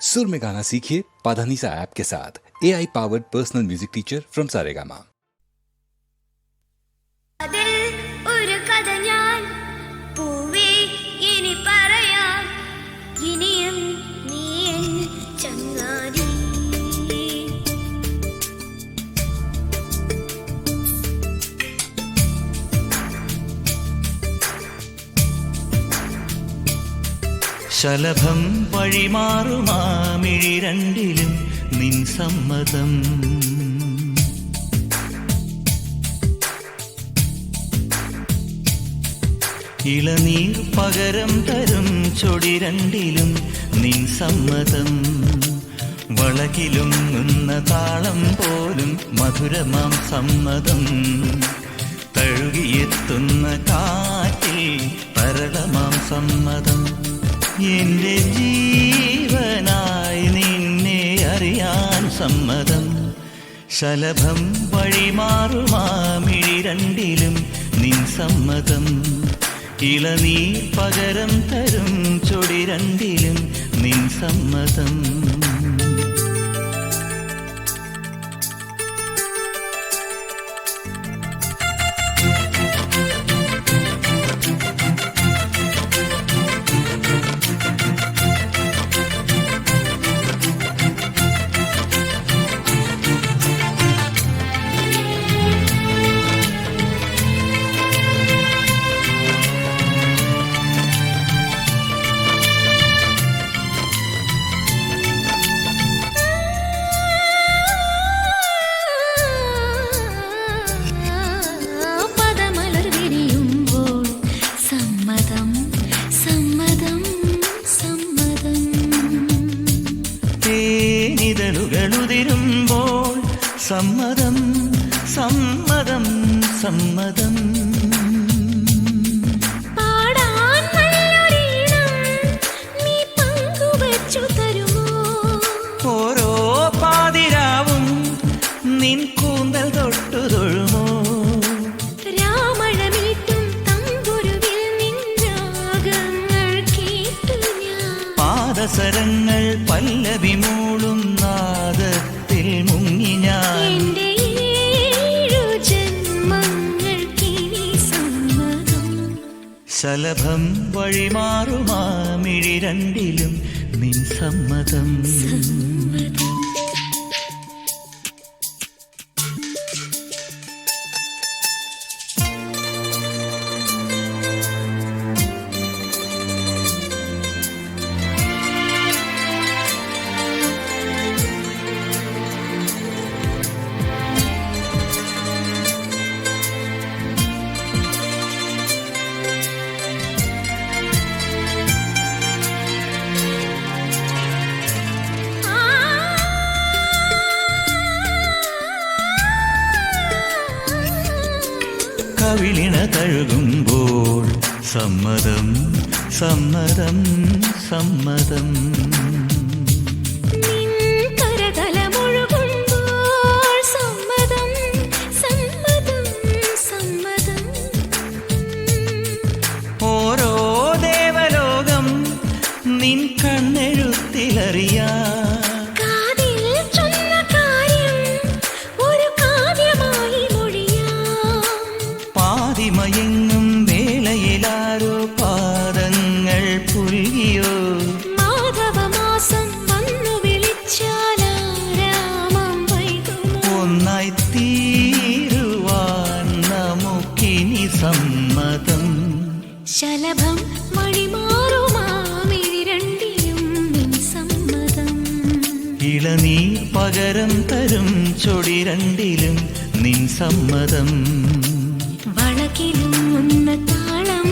सुर में गाना सीखिए पाधानीसा ऐप के साथ। AI powered personal music teacher from Saregama. ശലഭം വഴിമാറുമാമിഴി രണ്ടിലും നിൻ സമ്മതം. ഇളനീർ പകരം തരും ചൊടി രണ്ടിലും നിൻ സമ്മതം. വളകിലും നിന്ന താളം പോലും മധുരമാം സമ്മതം. തഴുകിയെത്തുന്ന കാറ്റിൽ തരളമാം സമ്മതം. എന്റെ ജീവനായി നിന്നെ അറിയാൻ സമ്മതം. ശലഭം വഴിമാറുമാമിഴി രണ്ടിലും നിൻ സമ്മതം. ഇളനീർ പകരം തരും ചൊടി രണ്ടിലും നിൻ സമ്മതം. ുതിരുമ്പോൾ സമ്മതം സമ്മതം സമ്മതം. പാടാൻ നല്ലൊരീണം നീ പങ്കുവച്ചു തരുമോ? ഓരോ പാതിരാവും നിൻ കൂന്തൽ തൊട്ടു തൊഴുമോ? രാമഴമീട്ടും തമ്പുരുവിൽ നിൻ രാഗങ്ങൾ കേട്ടു ഞാൻ. പാദസരങ്ങൾ പല്ലവി മൂളും നാദത്തിൽ മുങ്ങി ഞാൻ. എന്റെ ഏഴു ജന്മങ്ങൾക്കിനി സമ്മതം. ശലഭം വഴിമാറുമാമിഴി രണ്ടിലും നിൻ സമ്മതം. കവിളിണ തഴുകുമ്പോൾ സമ്മതം സമ്മതം സമ്മതം. നിൻ കരതലമൊഴുകുമ്പോൾ സമ്മതം സമ്മതം സമ്മതം. ഓരോ ദേവലോകം നിൻ കണ്ണെഴുത്തിലറിയാം. മയങ്ങും വേളയിലാരോ പാദങ്ങൾ പുൽകിയോ? മാധവമാസം വന്നു വിളിച്ചാലാരാമം വൈകുമോ? ഒന്നായി തീരുവാൻ നമുക്കിനി സമ്മതം. ശലഭം വഴിമാറുമാമിഴി രണ്ടിലും നിൻ സമ്മതം. ഇളനീർ പകരം തരും ചൊടി രണ്ടിലും നിൻ സമ്മതം. വളകിലും താളം